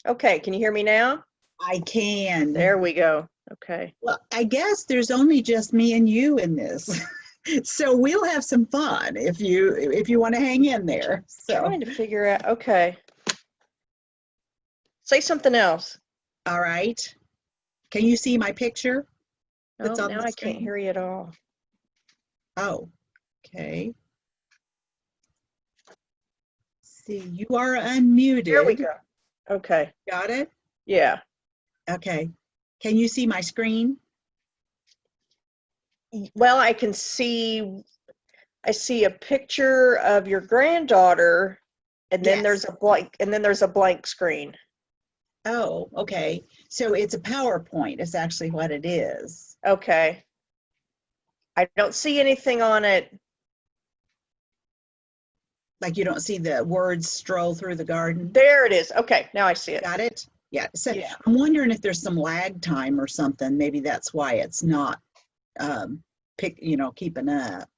Okay, can you hear me now? I can. There we go. Okay. Well, I guess there's only just me and you in this. So we'll have some fun if you want to hang in there. So, Trying to figure out. Okay. Say something else. all right. Can you see my picture Oh, that's on now the I can't screen? hear you at all. Oh, okay. See, you are There we unmuted. go. Okay. Got it? Yeah. Okay. Can you see my screen? Well, I see a picture of your granddaughter and then there's Yes. a blank screen. Oh, okay. So it's a PowerPoint, is actually what it is. Okay. I don't see anything on it. Like you don't see the words stroll through the garden. There it is. Okay, now I see it. Got it? Yeah. So Yeah. I'm wondering if there's some lag time or something. Maybe that's why it's not keeping up.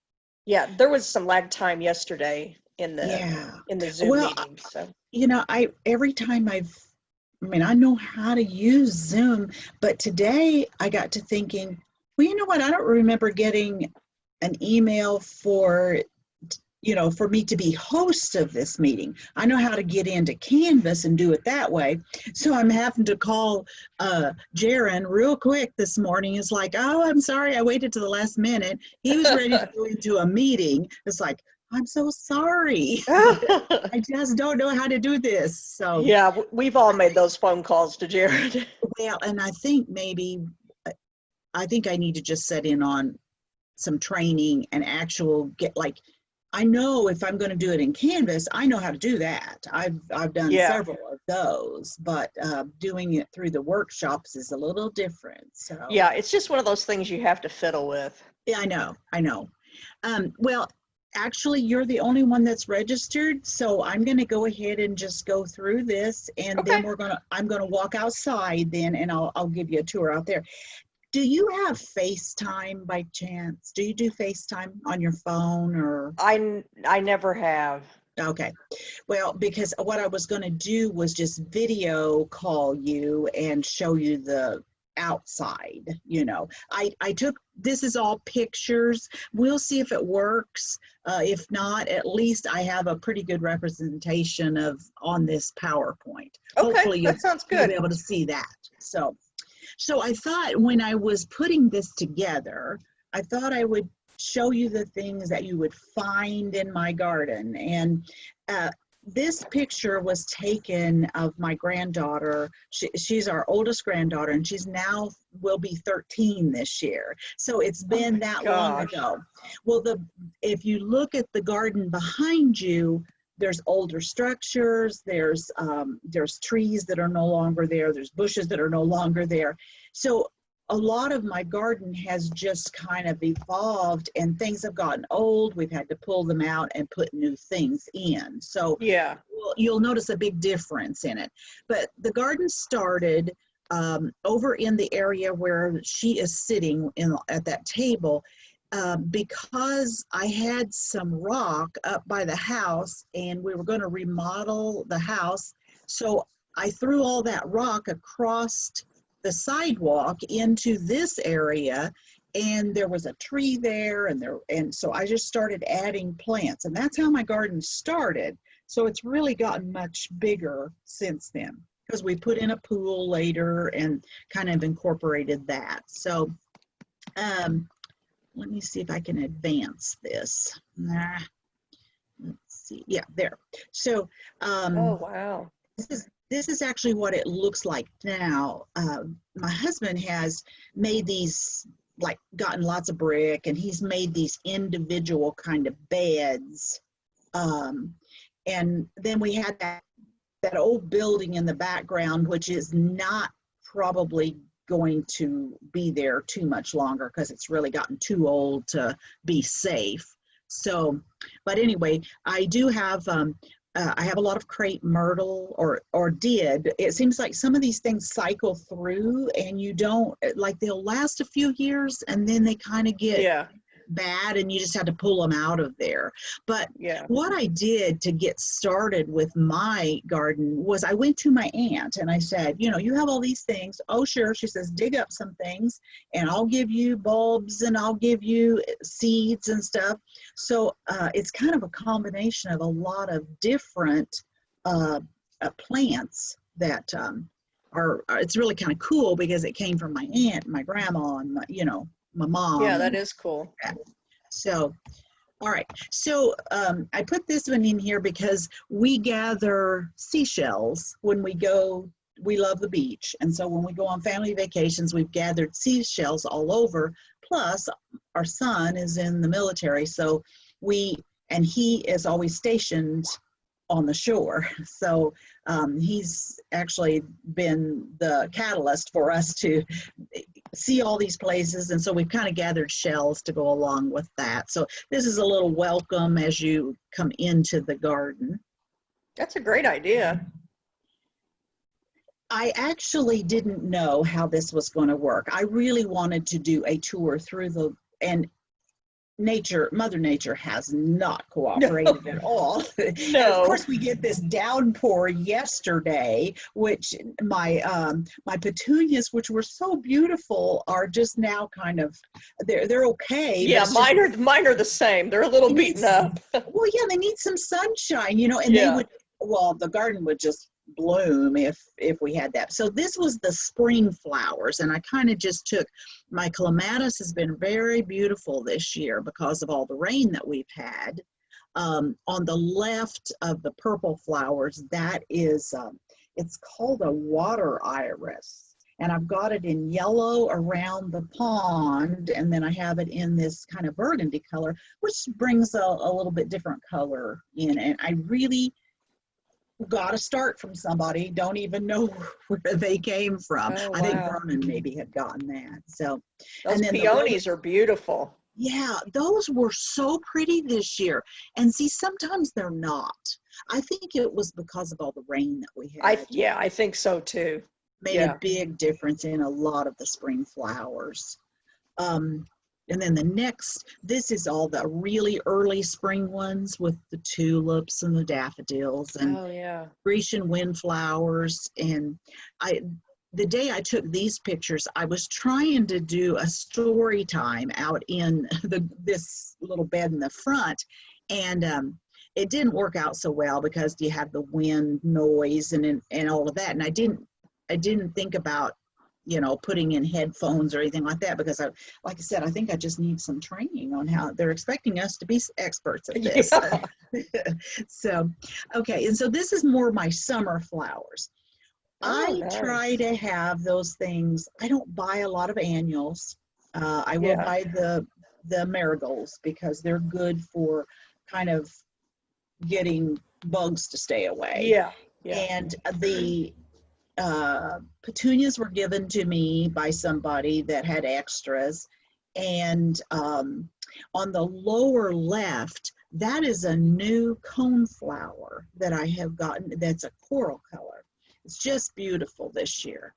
Yeah, there was some lag time yesterday in the Yeah. in the Zoom Well, meeting, so. I every time I know how to use Zoom, but today I got to thinking, well, you know what? I don't remember getting an email for me to be host of this meeting. I know how to get into Canvas and do it that way. So I'm having to call Jaron real quick this morning. It's like, oh, I'm sorry, I waited to the last minute. He was ready to go into a meeting. It's like, I'm so sorry. I just don't know how to do this. So, Yeah, we've all made those phone calls to Jared. well, and I think I need to just set in on some training and actual get like I know if I'm going to do it in Canvas, I know how to do that. I've done Yeah. several of those, but doing it through the workshops is a little different. So Yeah, it's just one of those things you have to fiddle with. yeah, I know. Well, actually, you're the only one that's registered, so I'm going to go ahead and just go through this, and then Okay. I'm gonna walk outside then, and I'll give you a tour out there. Do you have FaceTime by chance? Do you do FaceTime on your phone or? I never have. Okay. Well, because what I was going to do was just video call you and show you the outside, I took, this is all pictures. We'll see if it works. If not, at least I have a pretty good representation of on this PowerPoint. Okay, Hopefully that sounds you'll good. be able to see that. So I thought when I was putting this together, I thought I would show you the things that you would find in my garden. And this picture was taken of my granddaughter. She's our oldest granddaughter, and she's now will be 13 this year. So it's Oh been my that long gosh. ago. Well, if you look at the garden behind you, there's older structures, there's trees that are no longer there, there's bushes that are no longer there. So a lot of my garden has just kind of evolved and things have gotten old. We've had to pull them out and put new things in. So Yeah. you'll notice a big difference in it. But the garden started over in the area where she is sitting at that table. Because I had some rock up by the house and we were going to remodel the house. So I threw all that rock across the sidewalk into this area, and there was a tree there, and so I just started adding plants, and that's how my garden started. So it's really gotten much bigger since then because we put in a pool later and kind of incorporated that. So let me see if I can advance this. Let's see. Yeah, there. So Oh, wow. this is actually what it looks like now. My husband has made these, like gotten lots of brick, and he's made these individual kind of beds. And then we had that old building in the background, which is not probably going to be there too much longer because it's really gotten too old to be safe. So, but anyway, I have a lot of crepe myrtle, or did. It seems like some of these things cycle through, and you don't like they'll last a few years, and then they kind of get Yeah. bad and you just had to pull them out of there. But Yeah. what I did to get started with my garden was I went to my aunt and I said, you know, you have all these things. Oh, sure. She says, dig up some things and I'll give you bulbs and I'll give you seeds and stuff. So it's kind of a combination of a lot of different plants that are, it's really kind of cool because it came from my aunt, my grandma, and my, you know, my mom. Yeah, that is cool. So, all right. So I put this one in here because we gather seashells when we go, we love the beach. And so when we go on family vacations, we've gathered seashells all over. Plus our son is in the military. So and he is always stationed on the shore. So he's actually been the catalyst for us to see all these places. And so we've kind of gathered shells to go along with that. So this is a little welcome as you come into the garden. That's a great idea. I actually didn't know how this was going to work. I really wanted to do a tour through and Mother Nature has not cooperated at all. And of course, we get this downpour yesterday, which my petunias, which were so beautiful, are just now kind of they're okay. Yeah, mine are the same. They're a little beaten up. Well, yeah, they need some sunshine, you know, and the garden would just bloom if we had that. So this was the spring flowers, and I kind of just took my clematis has been very beautiful this year because of all the rain that we've had. On the left of the purple flowers, that is it's called a water iris, and I've got it in yellow around the pond, and then I have it in this kind of burgundy color, which brings a little bit different color in. And I really got to start from somebody, don't even know where they came from. Oh, I think wow. Vernon maybe had gotten that. So those peonies are beautiful. Yeah, those were so pretty this year. And see, sometimes they're not. I think it was because of all the rain that we had. I think so too. Made a big difference in a lot of the spring flowers. And then the next, this is all the really early spring ones with the tulips and the daffodils and Grecian windflowers. And the day I took these pictures, I was trying to do a story time out in this little bed in the front. And it didn't work out so well because you have the wind noise and all of that. And I didn't think about, you know, putting in headphones or anything like that, because like I said, I think I just need some training on how they're expecting us to be experts at this. Yeah. So, okay. And so this is more my summer flowers. I try to have those things. I don't buy a lot of annuals. I will buy the marigolds because they're good for kind of getting bugs to stay away. Yeah. And the petunias were given to me by somebody that had extras. And on the lower left, that is a new coneflower that I have gotten. That's a coral color. It's just beautiful this year.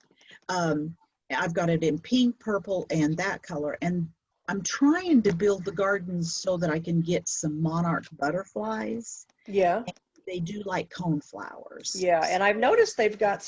I've got it in pink, purple, and that color. And I'm trying to build the gardens so that I can get some monarch butterflies. Yeah. They do like coneflowers. Yeah, and I've noticed they've got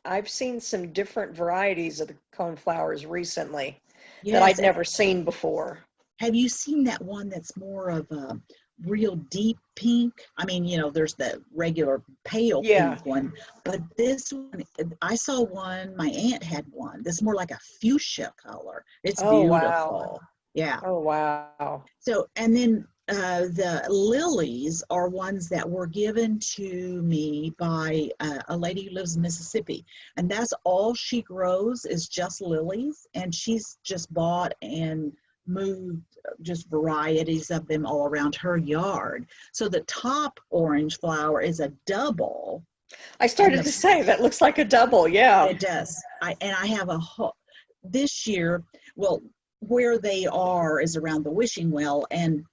I've seen some different varieties of the coneflowers recently that I'd never seen before. Have you seen that one that's more of a real deep pink? I mean, you know, there's the regular pale pink one, but this one, I saw one, my aunt had one. This is more like a fuchsia color. It's beautiful. Wow. Yeah. Oh, wow. So, and then the lilies are ones that were given to me by a lady who lives in Mississippi, and that's all she grows is just lilies, and she's just bought and moved just varieties of them all around her yard. So the top orange flower is a double. I started to say that looks like a double. Yeah, it does. I have this year, well, where they are is around the wishing well, and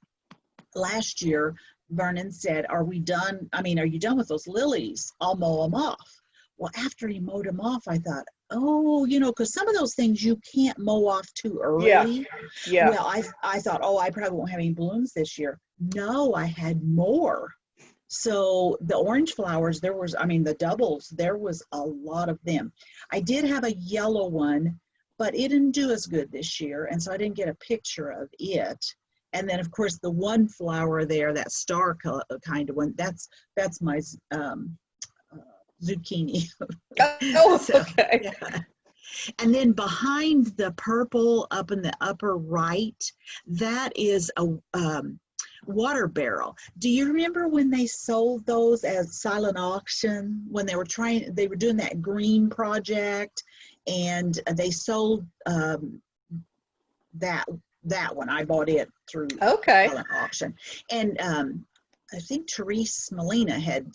last year Vernon said, are you done with those lilies? I'll mow them off. Well, after he mowed them off, I thought, Oh, because some of those things you can't mow off too Yeah. early. Yeah. Well, I thought, oh, I probably won't have any blooms this year. No, I had more. So the orange flowers, the doubles, there was a lot of them. I did have a yellow one, but it didn't do as good this year, and so I didn't get a picture of it. And then, of course, the one flower there, that star kind of one, that's my zucchini. Oh, So, okay. yeah. And then behind the purple up in the upper right, that is a water barrel. Do you remember when they sold those as silent auction, when they were doing that green project, and they sold that one? I bought it through Okay. silent auction. And I think Therese Molina had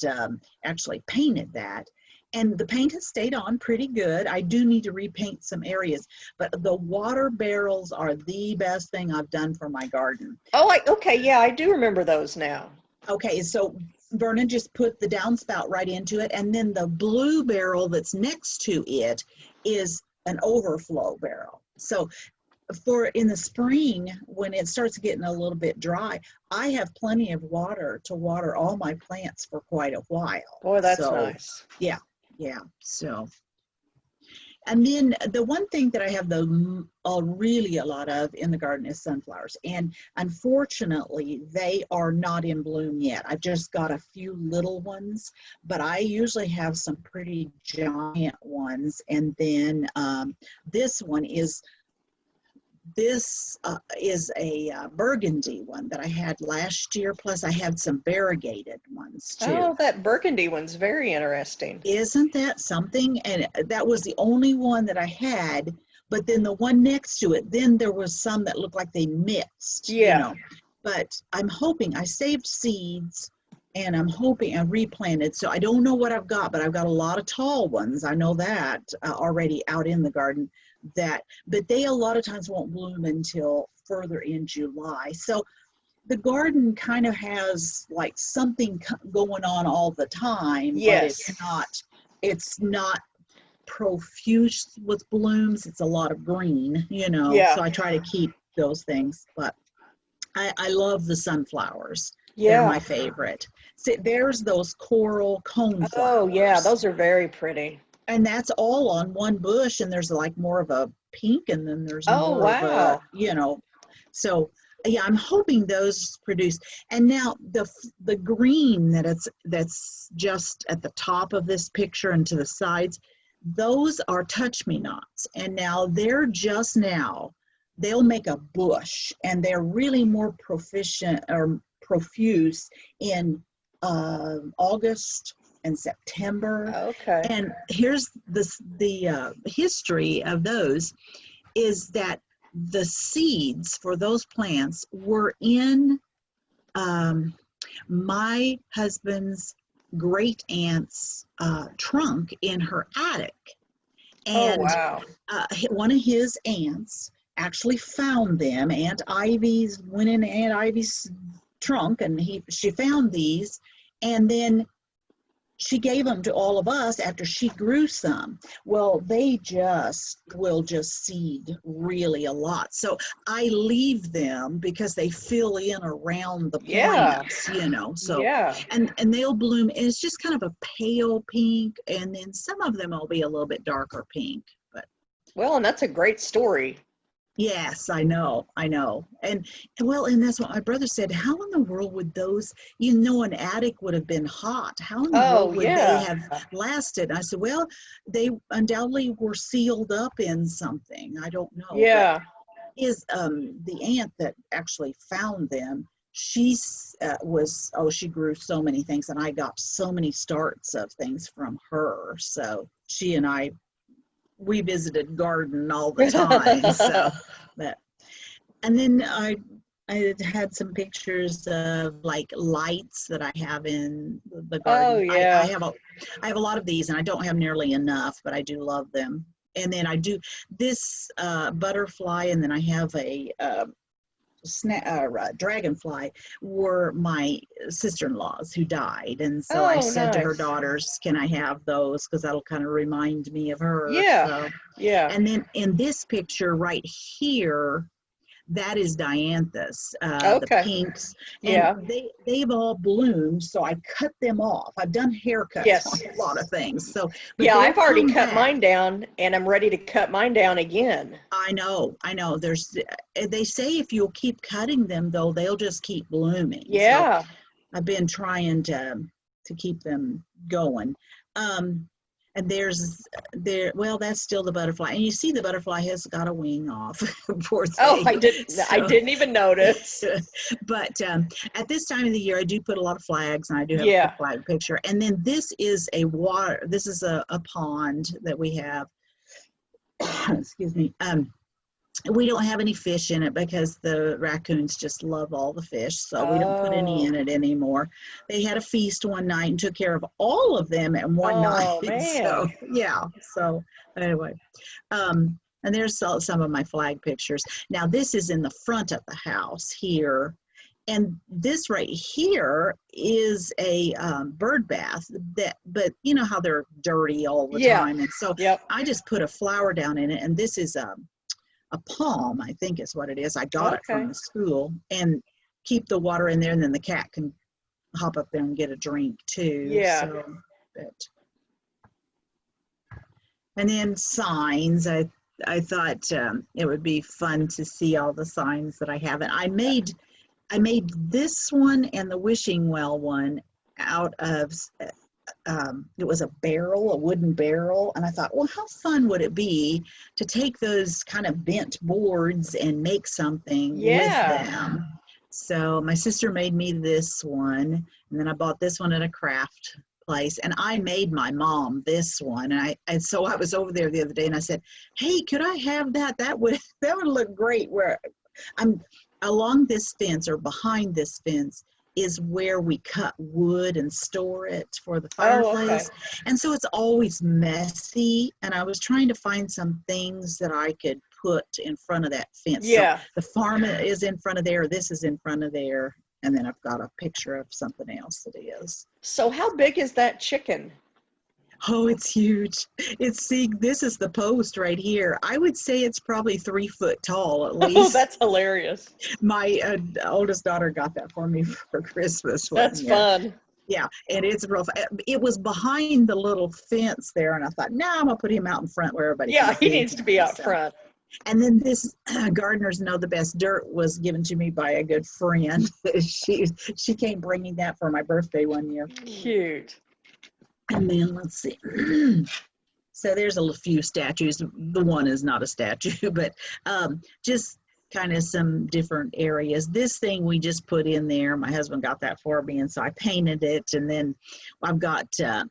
actually painted that. And the paint has stayed on pretty good. I do need to repaint some areas, but the water barrels are the best thing I've done for my garden. Oh, okay. Yeah, I do remember those now. Okay, so Vernon just put the downspout right into it, and then the blue barrel that's next to it is an overflow barrel. So for in the spring, when it starts getting a little bit dry, I have plenty of water to water all my plants for quite a while. Boy, that's So, nice. yeah. So, and then the one thing that I have really a lot of in the garden is sunflowers. And unfortunately, they are not in bloom yet. I've just got a few little ones, but I usually have some pretty giant ones. And then this one is a burgundy one that I had last year. Plus I had some variegated ones too. Oh, that burgundy one's very interesting. Isn't that something? And that was the only one that I had, but then the one next to it, then there was some that looked like they mixed, Yeah. But I'm hoping, I saved seeds, and I'm hoping I replanted. So I don't know what I've got, but I've got a lot of tall ones. I know that already out in the garden, but they a lot of times won't bloom until further in July. So the garden kind of has like something going on all the time, Yes. but it's not profuse with blooms. It's a lot of green, Yeah. so I try to keep those things, but I love the sunflowers. They're Yeah. my favorite. See, there's those coral cone flowers. Oh, yeah, those are very pretty. And that's all on one bush, and there's like more of a pink, and then there's Oh, more of a, wow. so yeah, I'm hoping those produce. And now the green that's just at the top of this picture and to the sides, those are touch-me-nots. And now they'll make a bush, and they're really more proficient or profuse in August and September. Okay. And here's the history of those is that the seeds for those plants were in my husband's great aunt's trunk in her attic. Oh, And wow. one of his aunts actually found them. Aunt Ivy's went in Aunt Ivy's trunk, and she found these, and then she gave them to all of us after she grew some. Well, they will just seed really a lot. So I leave them because they fill in around the plants, so, Yeah. and they'll bloom. And it's just kind of a pale pink. And then some of them will be a little bit darker pink, but. Well, and that's a great story. Yes, I know. And that's what my brother said. How in the world would those, an attic would have been hot. How in the Oh, world would they have lasted? I said, well, they undoubtedly were sealed up in something. I don't know. Yeah. But the aunt that actually found them, she grew so many things, and I got so many starts of things from her. So she and I, we visited garden all the time. So, and then I had some pictures of like lights that I have in the garden. Oh, yeah. I have a lot of these, and I don't have nearly enough, but I do love them. And then I do this butterfly, and then I have a dragonfly were my sister-in-laws who died. And so I Oh, said to her nice. daughters, can I have those? Because that'll kind of remind me of her. Yeah. So, Yeah. and then in this picture right here, that is dianthus, the Okay. pinks, and Yeah. they've all bloomed, so I cut them off. I've done haircuts on Yes. a lot of things, so but Yeah, they'll I've already come cut back. mine down and I'm ready to cut mine down again. I know. There's they say if you'll keep cutting them though, they'll just keep blooming. So Yeah. I've been trying to keep them going. And well, that's still the butterfly. And you see the butterfly has got a wing off, poor Oh, thing. I So, didn't even notice. but at this time of the year, I do put a lot of flags, and I do have a Yeah. flag picture. And then this is this is a pond that we have. Excuse me. We don't have any fish in it because the raccoons just love all the fish, so we don't put any Oh. in it anymore. They had a feast one night and took care of all of them at one night. Oh, So man. yeah, so anyway, and there's some of my flag pictures. Now this is in the front of the house here, and this right here is a bird bath, but you know how they're dirty all the Yeah. time, and so Yep. I just put a flower down in it, and this is a palm, I think is what it is. I got it Okay. from the school, and keep the water in there, and then the cat can hop up there and get a drink too. Yeah. So, and then signs. I thought it would be fun to see all the signs that I have, and I made this one and the wishing well one out of it was a wooden barrel, and I thought, well, how fun would it be to take those kind of bent boards and make something with Yeah. them. So my sister made me this one, and then I bought this one at a craft place, and I made my mom this one, and so I was over there the other day, and I said, hey, could I have that? That would look great. Where I'm along this fence, or behind this fence, is where we cut wood and store it for the Oh, okay. fireplace. And so it's always messy. And I was trying to find some things that I could put in front of that fence. Yeah. So the farm is in front of there. This is in front of there. And then I've got a picture of something else that is. So how big is that chicken? Oh, it's huge. This is the post right here. I would say it's probably 3 foot tall at least. Oh, that's hilarious. My oldest daughter got that for me for Christmas. That's fun. Yeah, and it's rough. It was behind the little fence there, and I thought, nah, I'm gonna put him out in front where everybody Yeah, can he see needs to him. be out So. front. And then this gardeners know the best dirt was given to me by a good friend. She came bringing that for my birthday one year. Cute. And then let's see. So there's a few statues. The one is not a statue, but just kind of some different areas. This thing we just put in there. My husband got that for me, and so I painted it. And then I've got the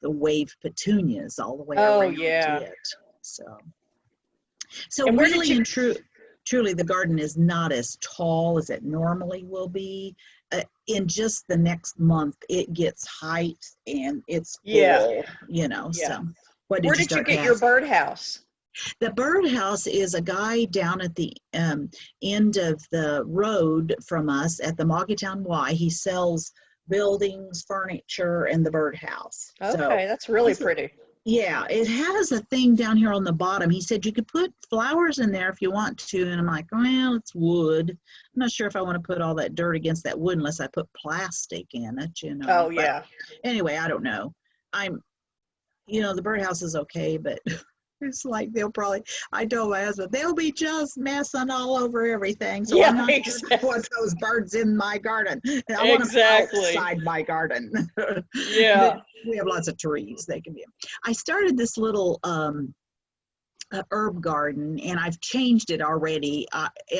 wave petunias all the way around it. So And where really did you? and truly, the garden is not as tall as it normally will be. In just the next month, it gets height and it's Yeah. full, Yeah. So what Where did you did you start get your asking? birdhouse? The birdhouse is a guy down at the end of the road from us at the Moggytown Y. He sells buildings, furniture, and the birdhouse. So Okay, that's really pretty. yeah, it has a thing down here on the bottom. He said you could put flowers in there if you want to. And I'm like, well, it's wood. I'm not sure if I want to put all that dirt against that wood unless I put plastic in it, Oh, But yeah. anyway, I don't know. The birdhouse is okay, but it's like I told my husband, they'll be just messing all over everything. So Yeah, I'm not exactly. going to put those birds in my garden. I want them Exactly. outside my garden. Yeah. We have lots of trees. They can be. I started this little herb garden, and I've changed it already.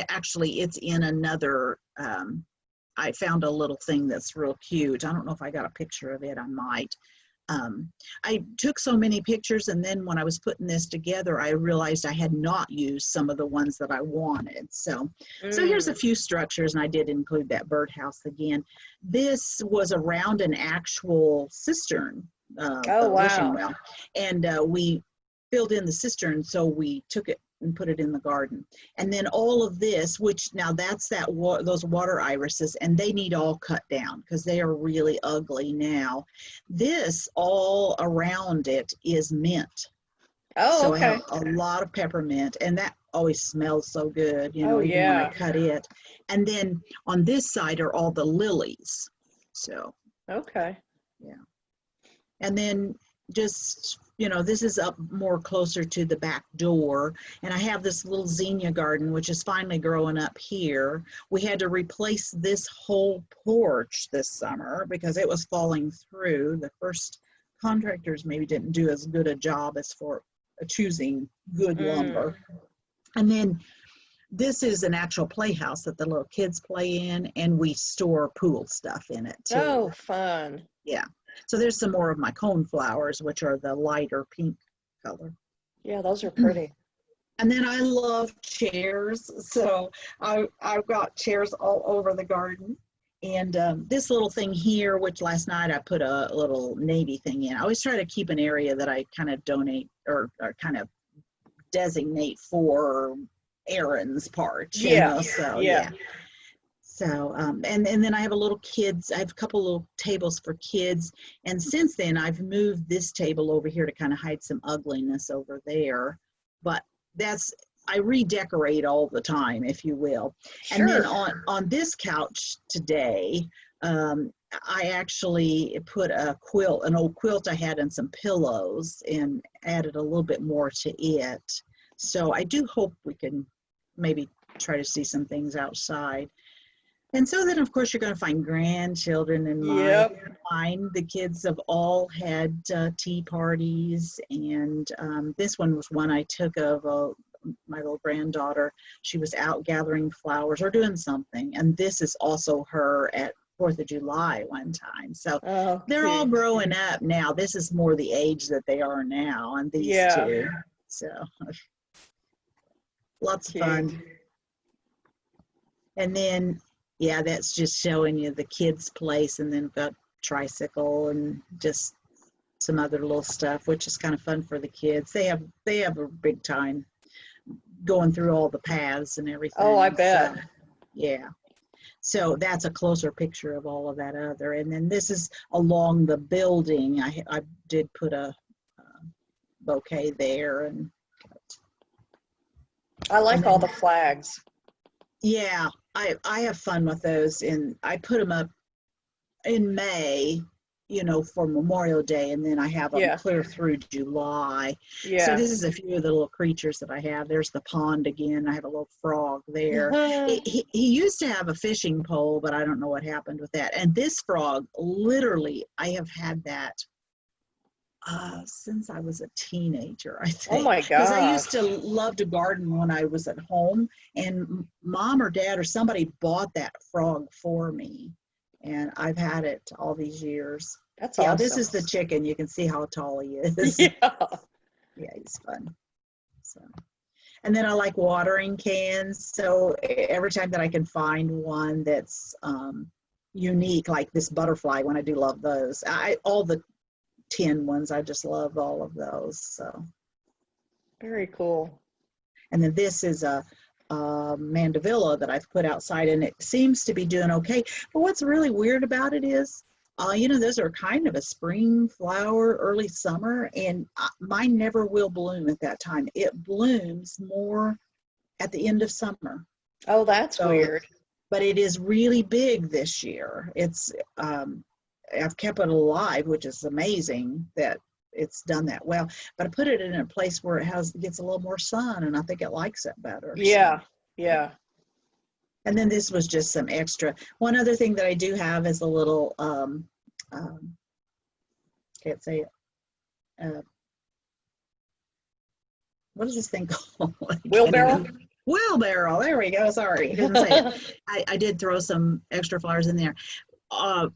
Actually, it's in another. I found a little thing that's real cute. I don't know if I got a picture of it. I might. I took so many pictures, and then when I was putting this together, I realized I had not used some of the ones that I wanted. So here's a few structures, and I did include that birdhouse again. This was around an actual cistern, Oh, the wishing wow. well, and we filled in the cistern, so we took it and put it in the garden. And then all of this, which now that's those water irises, and they need all cut down because they are really ugly now. This all around it is mint. Oh, so okay. I have a lot of peppermint, and that always smells so good, you know, Oh, even when I yeah. cut it. And then on this side are all the lilies. So, Okay. yeah. And then just, you know, this is up more closer to the back door. And I have this little zinnia garden, which is finally growing up here. We had to replace this whole porch this summer because it was falling through. The first contractors maybe didn't do as good a job as for choosing good lumber. And then this is an actual playhouse that the little kids play in, and we store pool stuff in it too. Oh, fun. Yeah. So there's some more of my cone flowers, which are the lighter pink color. Yeah, those are pretty. And then I love chairs. So I've got chairs all over the garden. And this little thing here, which last night I put a little navy thing in. I always try to keep an area that I kind of donate or kind of designate for Aaron's part, you know, so yeah. So, and then I have I have a couple little tables for kids. And since then I've moved this table over here to kind of hide some ugliness over there. But I redecorate all the time, if you will. Sure. And then on this couch today, I actually put an old quilt I had, and some pillows, and added a little bit more to it. So I do hope we can maybe try to see some things outside. And so then, of course, you're going to find grandchildren in mine. The kids have all had tea parties, and this one was one I took of my little granddaughter. She was out gathering flowers or doing something, and this is also her at 4th of July one time. So they're all growing up now. This is more the age that they are now, and these two. So lots of fun. And then, yeah, that's just showing you the kids' place, and then we've got tricycle and just some other little stuff, which is kind of fun for the kids. They have a big time going through all the paths and everything. Oh, I bet. So, yeah. So that's a closer picture of all of that other. And then this is along the building. I did put a bouquet there. And I like all the flags. Yeah, I have fun with those. And I put them up in May, you know, for Memorial Day, and then I have them clear through July. So this is a few of the little creatures that I have. There's the pond again. I have a little frog there. He used to have a fishing pole, but I don't know what happened with that. And this frog, literally, I have had that since I was a teenager, I think. Oh my God. Because I used to love to garden when I was at home, and mom or dad or somebody bought that frog for me. And I've had it all these years. That's awesome. This is the chicken. You can see how tall he is. Yeah, he's fun. So, and then I like watering cans. So every time that I can find one that's unique, like this butterfly one, I do love those. All the tin ones, I just love all of those. So very cool. And then this is a mandevilla that I've put outside, and it seems to be doing okay. But what's really weird about it is, you know, those are kind of a spring flower, early summer, and mine never will bloom at that time. It blooms more at the end of summer. Oh, that's weird. But it is really big this year. It's I've kept it alive, which is amazing that it's done that well, but I put it in a place where it gets a little more sun, and I think it likes it better. Yeah. And then this was just some extra. One other thing that I do have is a little can't say it. What is this thing called? Wheelbarrow. Wheelbarrow. There we go. Sorry, I didn't say it. I did throw some extra flowers in there.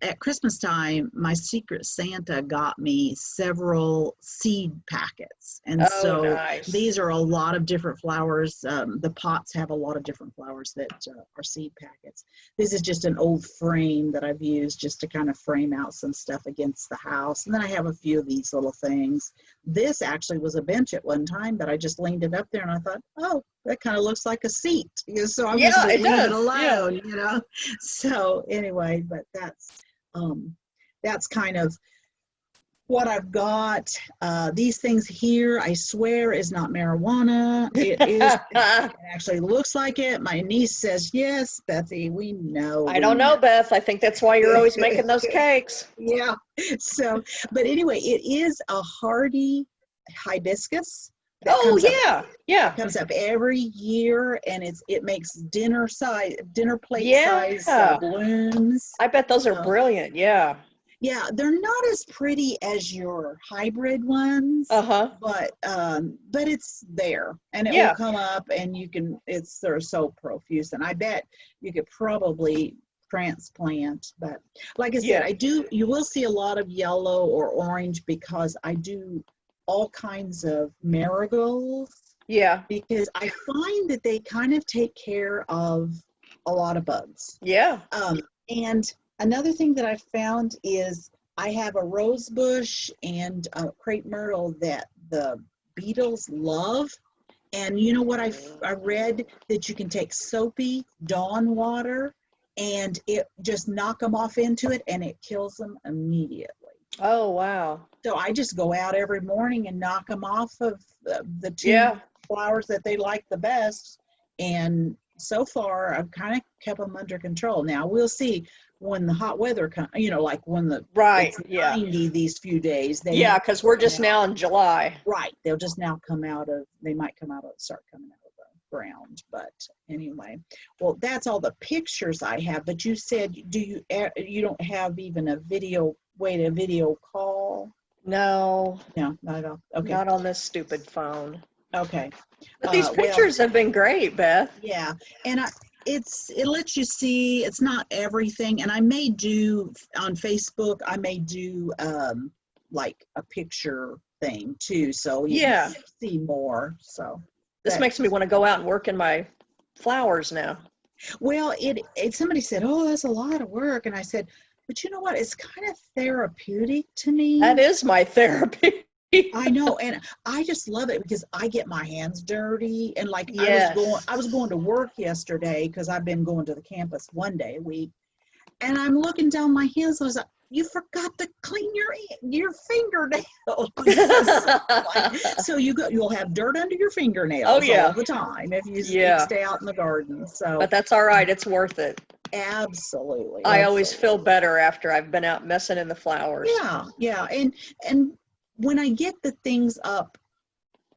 At Christmas time, my Secret Santa got me several seed packets. And nice. These are a lot of different flowers. The pots have a lot of different flowers that are seed packets. This is just an old frame that I've used just to kind of frame out some stuff against the house. And then I have a few of these little things This actually was a bench at one time, but I just leaned it up there and I thought, oh, that kind of looks like a seat. So I'm just Yeah, going it to leave it does. Yeah. alone. So anyway, but that's kind of what I've got. These things here, I swear, is not marijuana. It is. It actually looks like it. My niece says, yes, Bethy, we know. I don't know, Beth. I think that's why you're always making those cakes. Yeah. So, but anyway, it is a hardy hibiscus that Oh, comes up. yeah. Yeah. Comes up every year, and it makes dinner plate Yeah. size blooms. I bet those are brilliant. Yeah. Yeah, they're not as pretty as your hybrid ones, Uh-huh. but it's there, and it will Yeah. come up, and they're so profuse, and I bet you could probably transplant. But like I said, Yeah. you will see a lot of yellow or orange because I do all kinds of marigolds, Yeah. because I find that they kind of take care of a lot of bugs. Yeah. And another thing that I found is I have a rose bush and a crepe myrtle that the beetles love. And you know what I read? That you can take soapy Dawn water and it just knock them off into it and it kills them immediately. Oh, wow. So I just go out every morning and knock them off of the two flowers that they like the best. And so far, I've kind of kept them under control. Now we'll see when the hot weather comes, like when it's 90 these few days. Because we're just now in July. Right. They'll just now they might start coming out of the ground. But anyway, well, that's all the pictures I have. But you said, you don't have even a video call? No. No, not at all. Okay. Not on this stupid phone. Okay. But these pictures have been great, Beth. Yeah. And it lets you see, it's not everything. And I may do on Facebook, like a picture thing too. So you can see more. So this makes me want to go out and work in my flowers now. Well, somebody said, oh, that's a lot of work. And I said, but you know what? It's kind of therapeutic to me. That is my therapy. I know, and I just love it because I get my hands dirty, and like I was going to work yesterday because I've been going to the campus one day a week, and I'm looking down my hands. I was like, "You forgot to clean your fingernails." So you'll have dirt under your fingernails all the time if you stay out in the garden. So, but that's all right. It's worth it. Absolutely. I always feel better after I've been out messing in the flowers. Yeah, and when I get the things up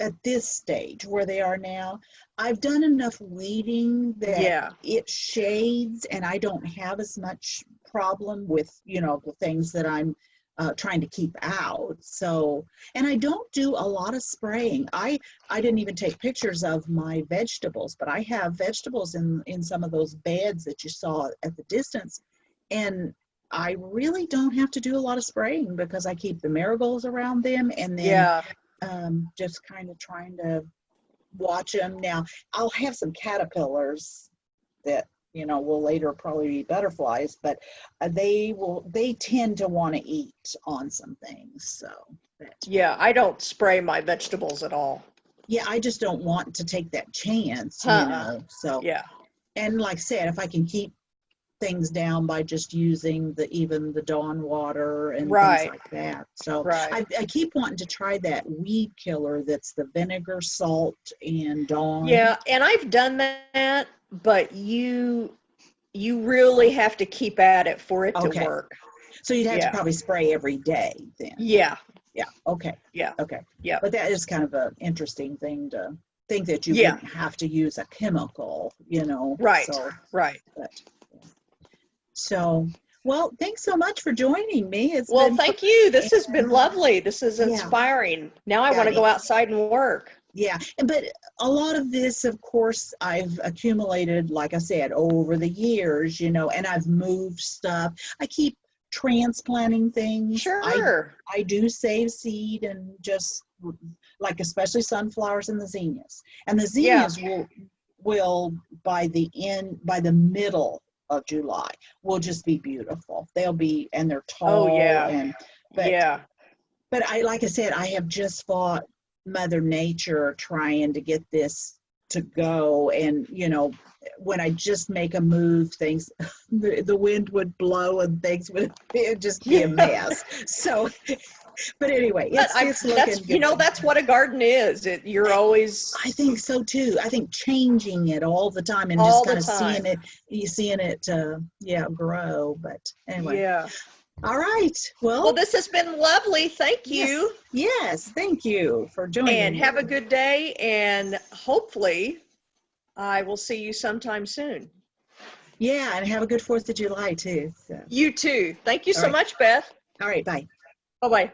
at this stage where they are now, I've done enough weeding that it shades and I don't have as much problem with, the things that I'm trying to keep out. So, and I don't do a lot of spraying. I didn't even take pictures of my vegetables, but I have vegetables in some of those beds that you saw at the distance. And I really don't have to do a lot of spraying because I keep the marigolds around them and then just kind of trying to watch them. Now, I'll have some caterpillars that, will later probably be butterflies, but they tend to want to eat on some things. So, I don't spray my vegetables at all. Yeah, I just don't want to take that chance, So, and like I said, if I can keep things down by just using even the Dawn water and things like that. So I keep wanting to try that weed killer that's the vinegar, salt, and Dawn. Yeah, and I've done that, but you really have to keep at it for it to work. So you'd have to probably spray every day then. Yeah. Yeah. Okay. Yeah. Okay. Yeah. But that is kind of an interesting thing to think that you wouldn't have to use a chemical, Right. So, right. So, well, thanks so much for joining me. Thank you. This has been lovely. This is inspiring. Now I want to go outside and work. Yeah, but a lot of this, of course, I've accumulated, like I said, over the years, and I've moved stuff. I keep transplanting things. Sure. I do save seed and just like especially sunflowers and the zinnias. And the zinnias will by the middle of July will just be beautiful. And they're tall. Oh yeah. But like I said, I have just fought Mother Nature trying to get this to go. And, when I just make a move, things, the wind would blow and things it'd just be a mess. So, but anyway, it's looking good. That's what a garden is. You're always. I think so too. I think changing it all the time and all just kind the of time. seeing it, grow. But anyway. Yeah. All right. Well, this has been lovely. Thank you. Yes. Thank you for joining And me. have a good day. And hopefully I will see you sometime soon. Yeah. And have a good 4th of July too. So. You too. Thank you so right. much, Beth. All right. Bye. Bye-bye.